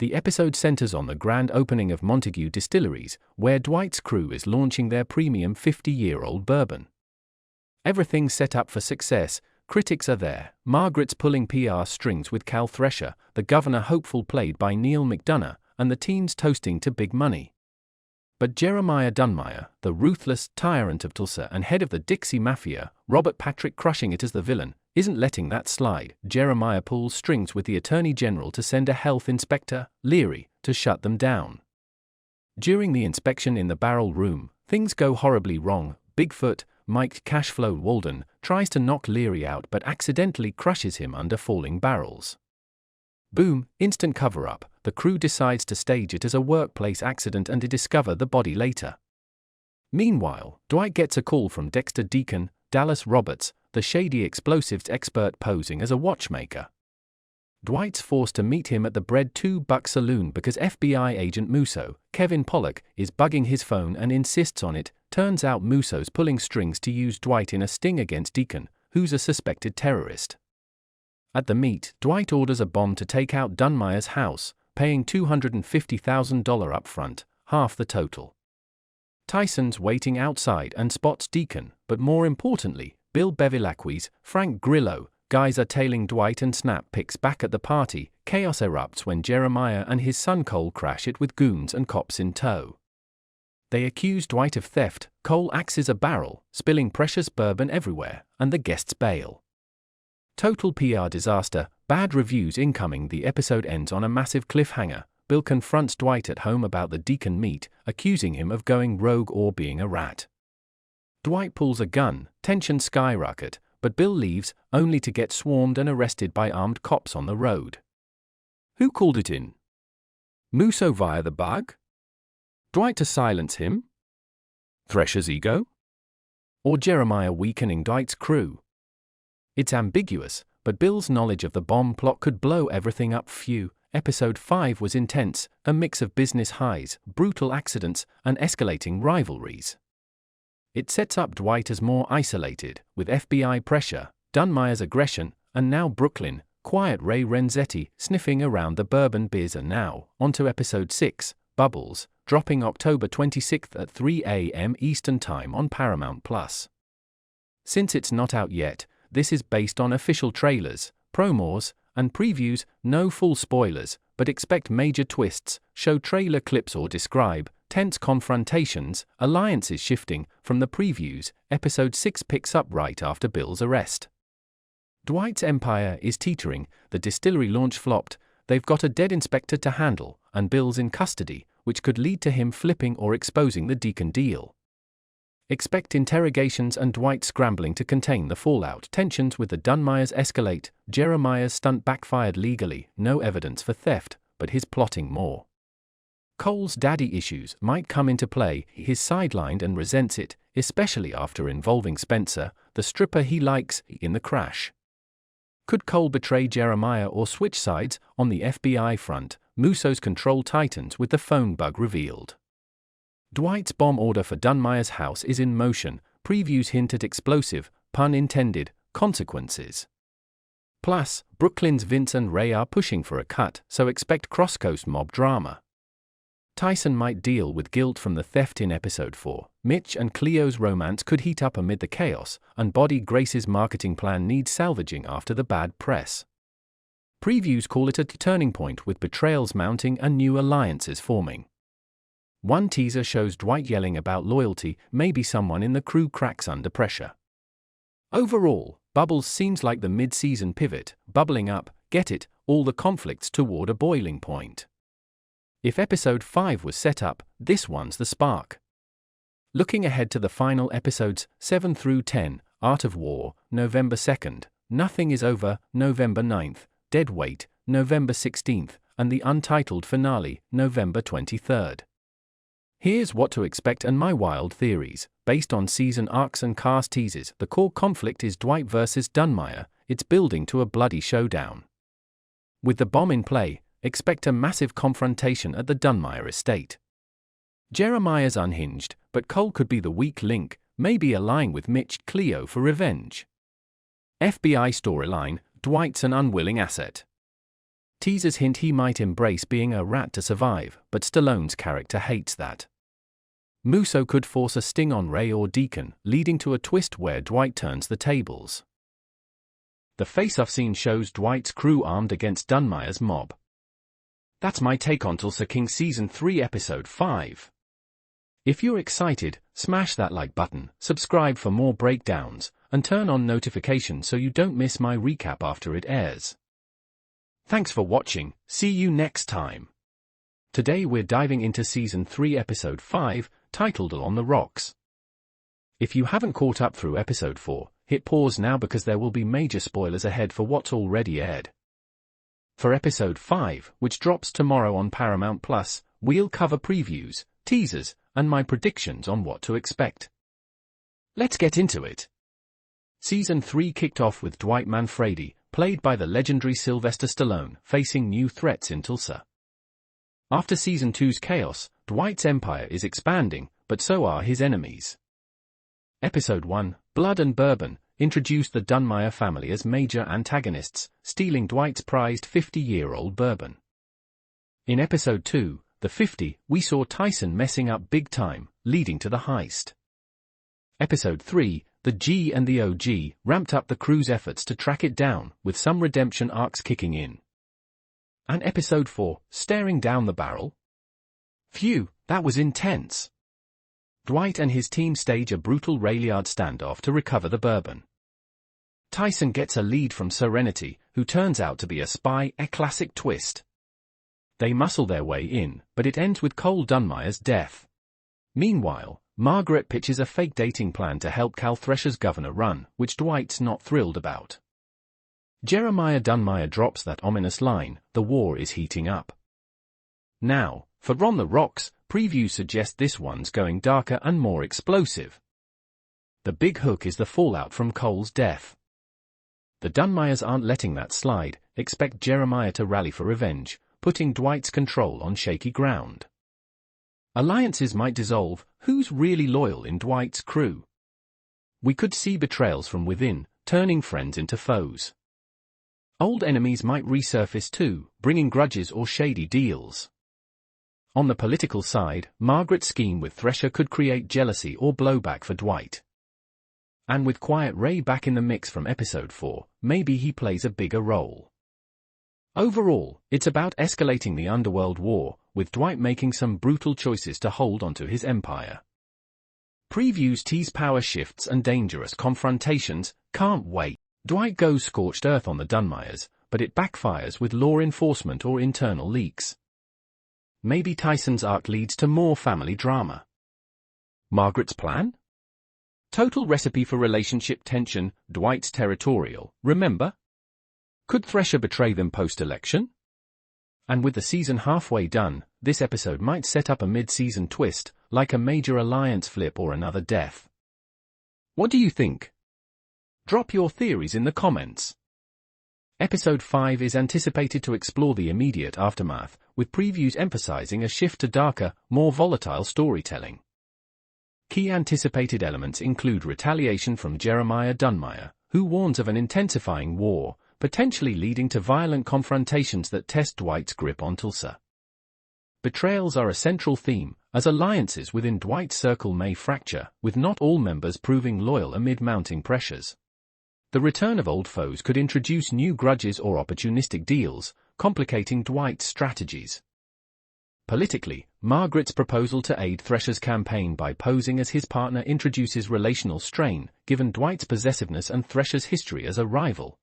The episode centers on the grand opening of Montague Distilleries, where Dwight's crew is launching their premium 50-year-old bourbon. Everything's set up for success. Critics are there. Margaret's pulling PR strings with Cal Thresher, the governor hopeful played by Neil McDonough, and the teens toasting to big money. But Jeremiah Dunmire, the ruthless tyrant of Tulsa and head of the Dixie Mafia, Robert Patrick crushing it as the villain, isn't letting that slide. Jeremiah pulls strings with the Attorney General to send a health inspector, Leary, to shut them down. During the inspection in the barrel room, things go horribly wrong. Bigfoot, Mike Cashflow Walden, tries to knock Leary out but accidentally crushes him under falling barrels. Boom, instant cover-up. The crew decides to stage it as a workplace accident and to discover the body later. Meanwhile, Dwight gets a call from Dexter Deacon, Dallas Roberts, the shady explosives expert posing as a watchmaker. Dwight's forced to meet him at the Bread $2 saloon because FBI agent Musso, Kevin Pollock, is bugging his phone and insists on it. Turns out Musso's pulling strings to use Dwight in a sting against Deacon, who's a suspected terrorist. At the meet, Dwight orders a bomb to take out Dunmire's house, paying $250,000 up front, half the total. Tyson's waiting outside and spots Deacon, but more importantly, Bill Bevilacquez, Frank Grillo, guys are tailing Dwight and Snap picks back at the party. Chaos erupts when Jeremiah and his son Cole crash it with goons and cops in tow. They accuse Dwight of theft. Cole axes a barrel, spilling precious bourbon everywhere, and the guests bail. Total PR disaster, bad reviews incoming. The episode ends on a massive cliffhanger. Bill confronts Dwight at home about the Deacon meet, accusing him of going rogue or being a rat. Dwight pulls a gun, tensions skyrocket, but Bill leaves, only to get swarmed and arrested by armed cops on the road. Who called it in? Musso via the bug? Dwight to silence him? Thresher's ego? Or Jeremiah weakening Dwight's crew? It's ambiguous, but Bill's knowledge of the bomb plot could blow everything up. Episode 5 was intense, a mix of business highs, brutal accidents, and escalating rivalries. It sets up Dwight as more isolated, with FBI pressure, Dunmire's aggression, and now Brooklyn, quiet Ray Renzetti, sniffing around the bourbon beers. And now, onto Episode 6, Bubbles, dropping October 26th at 3 a.m. Eastern Time on Paramount+. Since it's not out yet, this is based on official trailers, promos, and previews. No full spoilers, but expect major twists. Show trailer clips or describe tense confrontations, alliances shifting. From the previews, Episode 6 picks up right after Bill's arrest. Dwight's empire is teetering, the distillery launch flopped, they've got a dead inspector to handle, and Bill's in custody, which could lead to him flipping or exposing the Deacon deal. Expect interrogations and Dwight scrambling to contain the fallout. Tensions with the Dunmires escalate. Jeremiah's stunt backfired legally, no evidence for theft, but his plotting more. Cole's daddy issues might come into play. He's sidelined and resents it, especially after involving Spencer, the stripper he likes, in the crash. Could Cole betray Jeremiah or switch sides? On the FBI front, Musso's control tightens with the phone bug revealed. Dwight's bomb order for Dunmire's house is in motion. Previews hint at explosive, pun intended, consequences. Plus, Brooklyn's Vince and Ray are pushing for a cut, so expect cross-coast mob drama. Tyson might deal with guilt from the theft in Episode 4. Mitch and Cleo's romance could heat up amid the chaos, and Body Grace's marketing plan needs salvaging after the bad press. Previews call it a turning point with betrayals mounting and new alliances forming. One teaser shows Dwight yelling about loyalty, maybe someone in the crew cracks under pressure. Overall, Bubbles seems like the mid-season pivot, bubbling up, get it, all the conflicts toward a boiling point. If Episode 5 was set up, this one's the spark. Looking ahead to the final episodes, 7 through 10, Art of War, November 2nd, Nothing is Over, November 9th, Dead Weight, November 16th, and the untitled finale, November 23rd. Here's what to expect and my wild theories. Based on season arcs and cast teases, the core conflict is Dwight versus Dunmire. It's building to a bloody showdown. With the bomb in play, expect a massive confrontation at the Dunmire estate. Jeremiah's unhinged, but Cole could be the weak link, maybe allying with Mitch Cleo for revenge. FBI storyline, Dwight's an unwilling asset. Teasers hint he might embrace being a rat to survive, but Stallone's character hates that. Musso could force a sting on Ray or Deacon, leading to a twist where Dwight turns the tables. The face-off scene shows Dwight's crew armed against Dunmire's mob. That's my take on Tulsa King Season 3 Episode 5. If you're excited, smash that like button, subscribe for more breakdowns, and turn on notifications so you don't miss my recap after it airs. Thanks for watching, see you next time. Today we're diving into Season 3 Episode 5, titled On the Rocks. If you haven't caught up through Episode 4, hit pause now because there will be major spoilers ahead for what's already aired. For Episode 5, which drops tomorrow on Paramount+, we'll cover previews, teasers, and my predictions on what to expect. Let's get into it. Season 3 kicked off with Dwight Manfredi, played by the legendary Sylvester Stallone, facing new threats in Tulsa. After Season 2's chaos, Dwight's empire is expanding, but so are his enemies. Episode 1, Blood and Bourbon, introduced the Dunmire family as major antagonists, stealing Dwight's prized 50-year-old bourbon. In Episode 2, The 50, we saw Tyson messing up big time, leading to the heist. Episode 3, The G and the OG, ramped up the crew's efforts to track it down, with some redemption arcs kicking in. And Episode 4, Staring Down the Barrel? Phew, that was intense. Dwight and his team stage a brutal railyard standoff to recover the bourbon. Tyson gets a lead from Serenity, who turns out to be a spy, a classic twist. They muscle their way in, but it ends with Cole Dunmire's death. Meanwhile, Margaret pitches a fake dating plan to help Cal Thresher's governor run, which Dwight's not thrilled about. Jeremiah Dunmire drops that ominous line, "The war is heating up." Now, for On the Rocks, previews suggest this one's going darker and more explosive. The big hook is the fallout from Cole's death. The Dunmires aren't letting that slide, expect Jeremiah to rally for revenge, putting Dwight's control on shaky ground. Alliances might dissolve, who's really loyal in Dwight's crew? We could see betrayals from within, turning friends into foes. Old enemies might resurface too, bringing grudges or shady deals. On the political side, Margaret's scheme with Thresher could create jealousy or blowback for Dwight. And with Quiet Ray back in the mix from Episode 4, maybe he plays a bigger role. Overall, it's about escalating the underworld war, with Dwight making some brutal choices to hold onto his empire. Previews tease power shifts and dangerous confrontations, can't wait. Dwight goes scorched earth on the Dunmires, but it backfires with law enforcement or internal leaks. Maybe Tyson's arc leads to more family drama. Margaret's plan? Total recipe for relationship tension, Dwight's territorial, remember? Could Thresher betray them post-election? And with the season halfway done, this episode might set up a mid-season twist, like a major alliance flip or another death. What do you think? Drop your theories in the comments. Episode 5 is anticipated to explore the immediate aftermath, with previews emphasizing a shift to darker, more volatile storytelling. Key anticipated elements include retaliation from Jeremiah Dunmire, who warns of an intensifying war, potentially leading to violent confrontations that test Dwight's grip on Tulsa. Betrayals are a central theme, as alliances within Dwight's circle may fracture, with not all members proving loyal amid mounting pressures. The return of old foes could introduce new grudges or opportunistic deals, complicating Dwight's strategies. Politically, Margaret's proposal to aid Thresher's campaign by posing as his partner introduces relational strain, given Dwight's possessiveness and Thresher's history as a rival.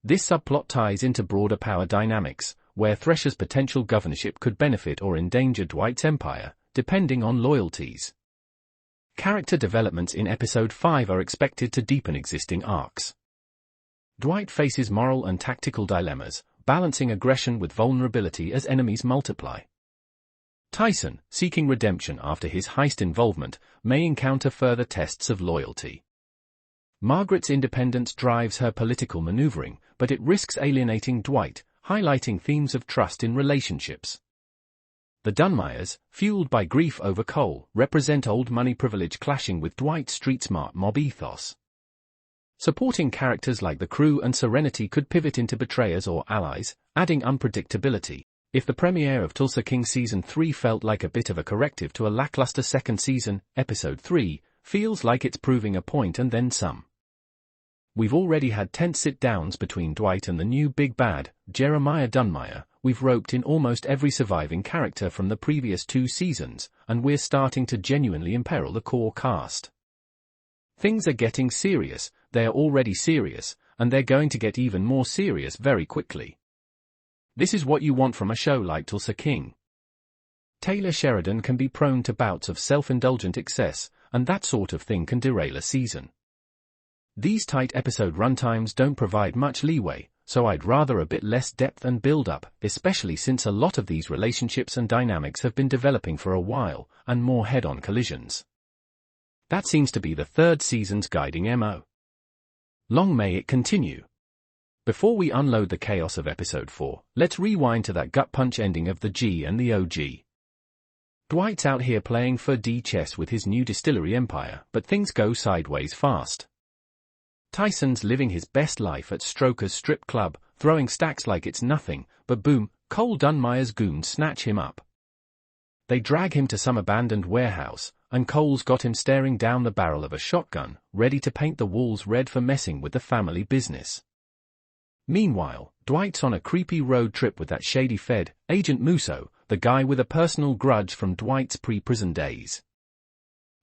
This subplot ties into broader power dynamics, where Thresher's potential governorship could benefit or endanger Dwight's empire, depending on loyalties. Character developments in Episode 5 are expected to deepen existing arcs. Dwight faces moral and tactical dilemmas, balancing aggression with vulnerability as enemies multiply. Tyson, seeking redemption after his heist involvement, may encounter further tests of loyalty. Margaret's independence drives her political maneuvering, but it risks alienating Dwight, highlighting themes of trust in relationships. The Dunmires, fueled by grief over Cole, represent old money privilege clashing with Dwight's street-smart mob ethos. Supporting characters like the crew and Serenity could pivot into betrayers or allies, adding unpredictability. If the premiere of Tulsa King Season 3 felt like a bit of a corrective to a lackluster second season, Episode 3 feels like it's proving a point and then some. We've already had tense sit-downs between Dwight and the new big bad, Jeremiah Dunmire. We've roped in almost every surviving character from the previous 2 seasons, and we're starting to genuinely imperil the core cast. Things are getting serious, they're already serious, and they're going to get even more serious very quickly. This is what you want from a show like Tulsa King. Taylor Sheridan can be prone to bouts of self-indulgent excess, and that sort of thing can derail a season. These tight episode runtimes don't provide much leeway, so I'd rather a bit less depth and build-up, especially since a lot of these relationships and dynamics have been developing for a while, and more head-on collisions. That seems to be the third season's guiding MO. Long may it continue. Before we unload the chaos of Episode 4, let's rewind to that gut-punch ending of the G and the OG. Dwight's out here playing 4D chess with his new distillery empire, but things go sideways fast. Tyson's living his best life at Stroker's strip club, throwing stacks like it's nothing, but boom, Cole Dunmire's goons snatch him up. They drag him to some abandoned warehouse, and Cole's got him staring down the barrel of a shotgun, ready to paint the walls red for messing with the family business. Meanwhile, Dwight's on a creepy road trip with that shady Fed, Agent Musso, the guy with a personal grudge from Dwight's pre-prison days.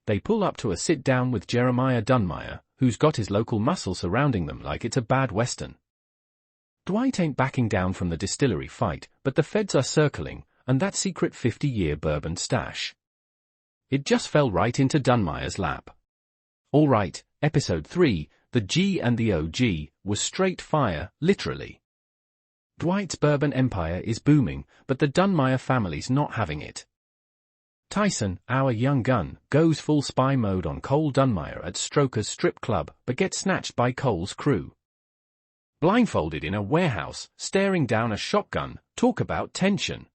They pull up to a sit-down with Jeremiah Dunmire, who's got his local muscle surrounding them like it's a bad western. Dwight ain't backing down from the distillery fight, but the feds are circling, and that secret 50-year bourbon stash. It just fell right into Dunmire's lap. All right, Episode 3, the G and the OG, was straight fire, literally. Dwight's bourbon empire is booming, but the Dunmire family's not having it. Tyson, our young gun, goes full spy mode on Cole Dunmire at Stroker's strip club, but gets snatched by Cole's crew. Blindfolded in a warehouse, staring down a shotgun, talk about tension.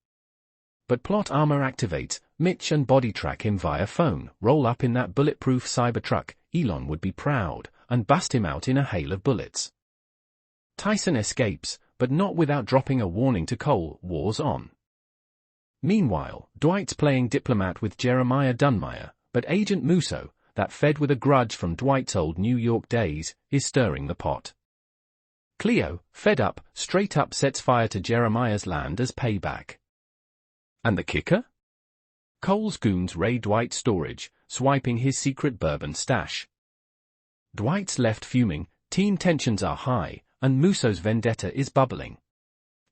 But plot armor activates, Mitch and body track him via phone, roll up in that bulletproof Cybertruck, Elon would be proud, and bust him out in a hail of bullets. Tyson escapes, but not without dropping a warning to Cole, war's on. Meanwhile, Dwight's playing diplomat with Jeremiah Dunmire, but Agent Musso, that Fed with a grudge from Dwight's old New York days, is stirring the pot. Cleo, fed up, straight up sets fire to Jeremiah's land as payback. And the kicker? Cole's goons raid Dwight's storage, swiping his secret bourbon stash. Dwight's left fuming, team tensions are high, and Musso's vendetta is bubbling.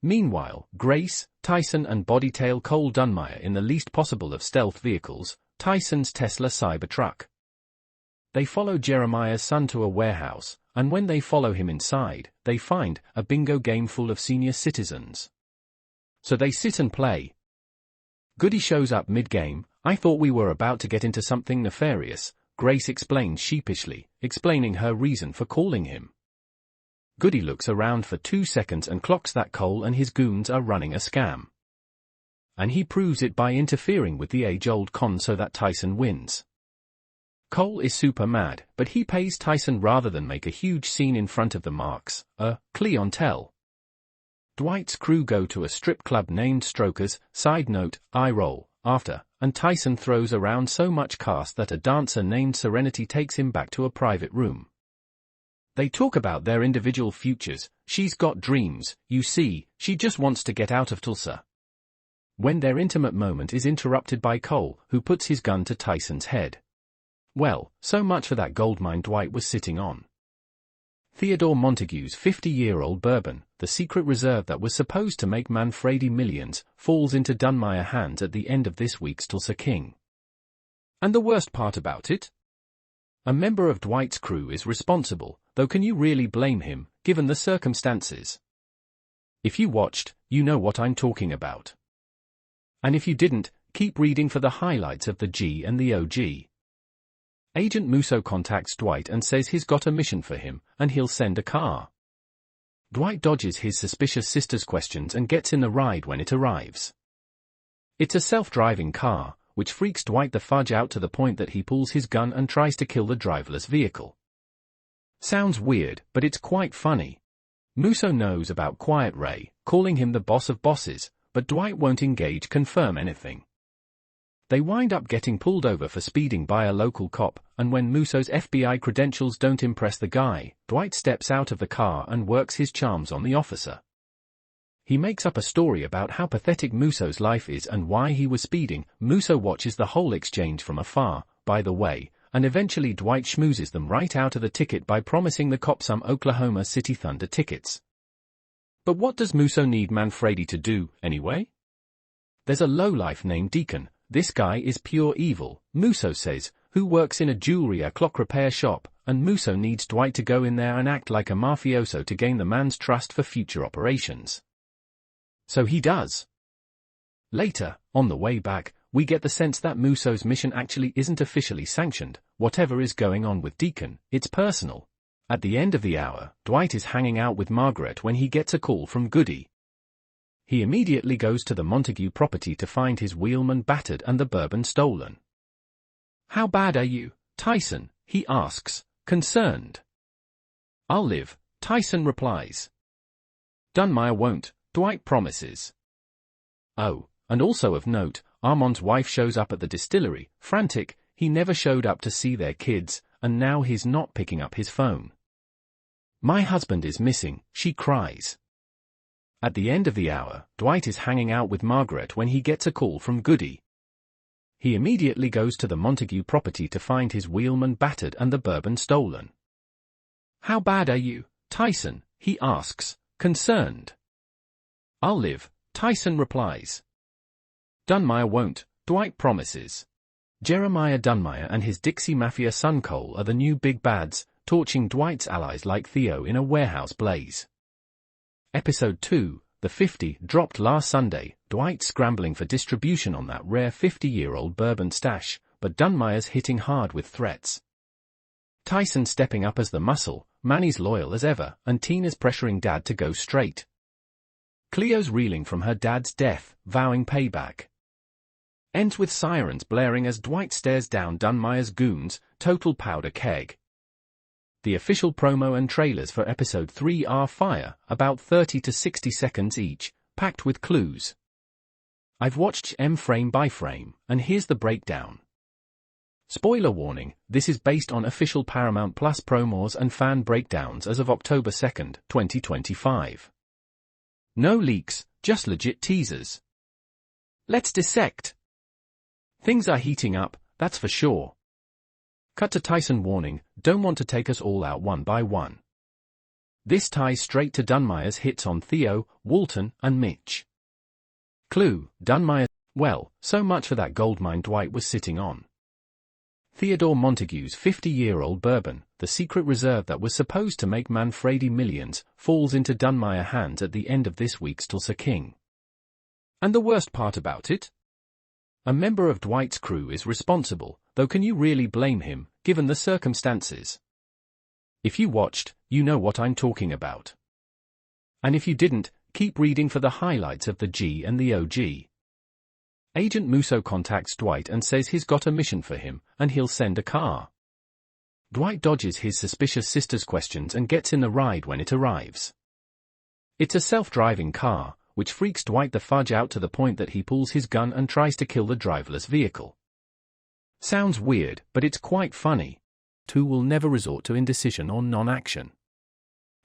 Meanwhile, Grace, Tyson and bodytail Cole Dunmire in the least possible of stealth vehicles, Tyson's Tesla Cybertruck. They follow Jeremiah's son to a warehouse, and when they follow him inside, they find a bingo game full of senior citizens. So they sit and play. Goody shows up mid-game. I thought we were about to get into something nefarious, Grace explains sheepishly, explaining her reason for calling him. Goody looks around for 2 seconds and clocks that Cole and his goons are running a scam. And he proves it by interfering with the age-old con so that Tyson wins. Cole is super mad, but he pays Tyson rather than make a huge scene in front of the marks, a clientele. Dwight's crew go to a strip club named Stroker's, side note, eye roll, after, and Tyson throws around so much cast that a dancer named Serenity takes him back to a private room. They talk about their individual futures. She's got dreams, you see, she just wants to get out of Tulsa. When their intimate moment is interrupted by Cole, who puts his gun to Tyson's head. Well, so much for that goldmine Dwight was sitting on. Theodore Montague's 50-year-old bourbon, the secret reserve that was supposed to make Manfredi millions, falls into Dunmire hands at the end of this week's Tulsa King. And the worst part about it? A member of Dwight's crew is responsible, though can you really blame him, given the circumstances? If you watched, you know what I'm talking about. And if you didn't, keep reading for the highlights of the G and the OG. Agent Musso contacts Dwight and says he's got a mission for him, and he'll send a car. Dwight dodges his suspicious sister's questions and gets in the ride when it arrives. It's a self-driving car, which freaks Dwight the fudge out to the point that he pulls his gun and tries to kill the driverless vehicle. Sounds weird, but it's quite funny. Musso knows about Quiet Ray, calling him the boss of bosses, but Dwight won't confirm anything. They wind up getting pulled over for speeding by a local cop, and when Musso's FBI credentials don't impress the guy, Dwight steps out of the car and works his charms on the officer. He makes up a story about how pathetic Musso's life is and why he was speeding. Musso watches the whole exchange from afar, by the way, and eventually Dwight schmoozes them right out of the ticket by promising the cop some Oklahoma City Thunder tickets. But what does Musso need Manfredi to do, anyway? There's a lowlife named Deacon. This guy is pure evil, Musso says, who works in a jewelry clock repair shop, and Musso needs Dwight to go in there and act like a mafioso to gain the man's trust for future operations. So he does. Later, on the way back, we get the sense that Musso's mission actually isn't officially sanctioned. Whatever is going on with Deacon, it's personal. At the end of the hour, Dwight is hanging out with Margaret when he gets a call from Goody. He immediately goes to the Montague property to find his wheelman battered and the bourbon stolen. "How bad are you, Tyson?" he asks, concerned. "I'll live," Tyson replies. "Dunmire won't," Dwight promises. Oh, and also of note, Armand's wife shows up at the distillery, frantic. He never showed up to see their kids, and now he's not picking up his phone. "My husband is missing," she cries. At the end of the hour, Dwight is hanging out with Margaret when he gets a call from Goody. He immediately goes to the Montague property to find his wheelman battered and the bourbon stolen. "How bad are you, Tyson?" he asks, concerned. "I'll live," Tyson replies. "Dunmire won't," Dwight promises. Jeremiah Dunmire and his Dixie Mafia son Cole are the new big bads, torching Dwight's allies like Theo in a warehouse blaze. Episode 2, The 50, dropped last Sunday. Dwight's scrambling for distribution on that rare 50-year-old bourbon stash, but Dunmire's hitting hard with threats. Tyson stepping up as the muscle, Manny's loyal as ever, and Tina's pressuring Dad to go straight. Cleo's reeling from her dad's death, vowing payback. Ends with sirens blaring as Dwight stares down Dunmire's goons, total powder keg. The official promo and trailers for episode 3 are fire, about 30 to 60 seconds each, packed with clues. I've watched them frame by frame, and here's the breakdown. Spoiler warning, this is based on official Paramount Plus promos and fan breakdowns as of October 2, 2025. No leaks, just legit teasers. Let's dissect. Things are heating up, that's for sure. Cut to Tyson warning, "Don't want to take us all out one by one." This ties straight to Dunmire's hits on Theo, Walton, and Mitch. Clue, Dunmire. Well, so much for that goldmine Dwight was sitting on. Theodore Montague's 50-year-old bourbon, the secret reserve that was supposed to make Manfredi millions, falls into Dunmire hands at the end of this week's Tulsa King. And the worst part about it? A member of Dwight's crew is responsible, though can you really blame him, given the circumstances? If you watched, you know what I'm talking about. And if you didn't, keep reading for the highlights of the G and the OG. Agent Musso contacts Dwight and says he's got a mission for him, and he'll send a car. Dwight dodges his suspicious sister's questions and gets in the ride when it arrives. It's a self-driving car, which freaks Dwight the fudge out to the point that he pulls his gun and tries to kill the driverless vehicle. Sounds weird, but it's quite funny. Two will never resort to indecision or non-action.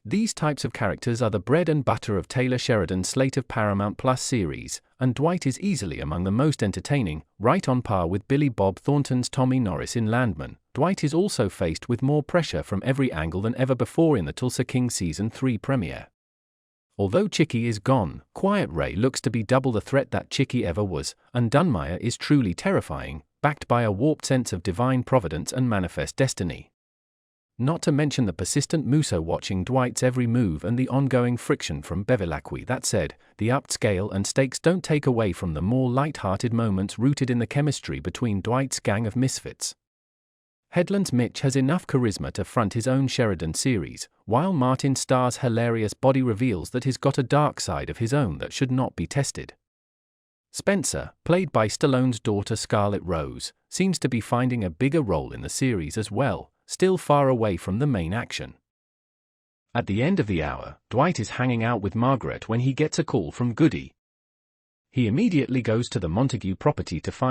These types of characters are the bread and butter of Taylor Sheridan's slate of Paramount Plus series, and Dwight is easily among the most entertaining, right on par with Billy Bob Thornton's Tommy Norris in Landman. Dwight is also faced with more pressure from every angle than ever before in the Tulsa King Season 3 premiere. Although Chicky is gone, Quiet Ray looks to be double the threat that Chicky ever was, and Dunmire is truly terrifying, backed by a warped sense of divine providence and manifest destiny. Not to mention the persistent Musso watching Dwight's every move and the ongoing friction from Bevilacqua. That said, the upped scale and stakes don't take away from the more light-hearted moments rooted in the chemistry between Dwight's gang of misfits. Headland's Mitch has enough charisma to front his own Sheridan series, while Martin Starr's hilarious body reveals that he's got a dark side of his own that should not be tested. Spencer, played by Stallone's daughter Scarlett Rose, seems to be finding a bigger role in the series as well, still far away from the main action. At the end of the hour, Dwight is hanging out with Margaret when he gets a call from Goody. He immediately goes to the Montague property to find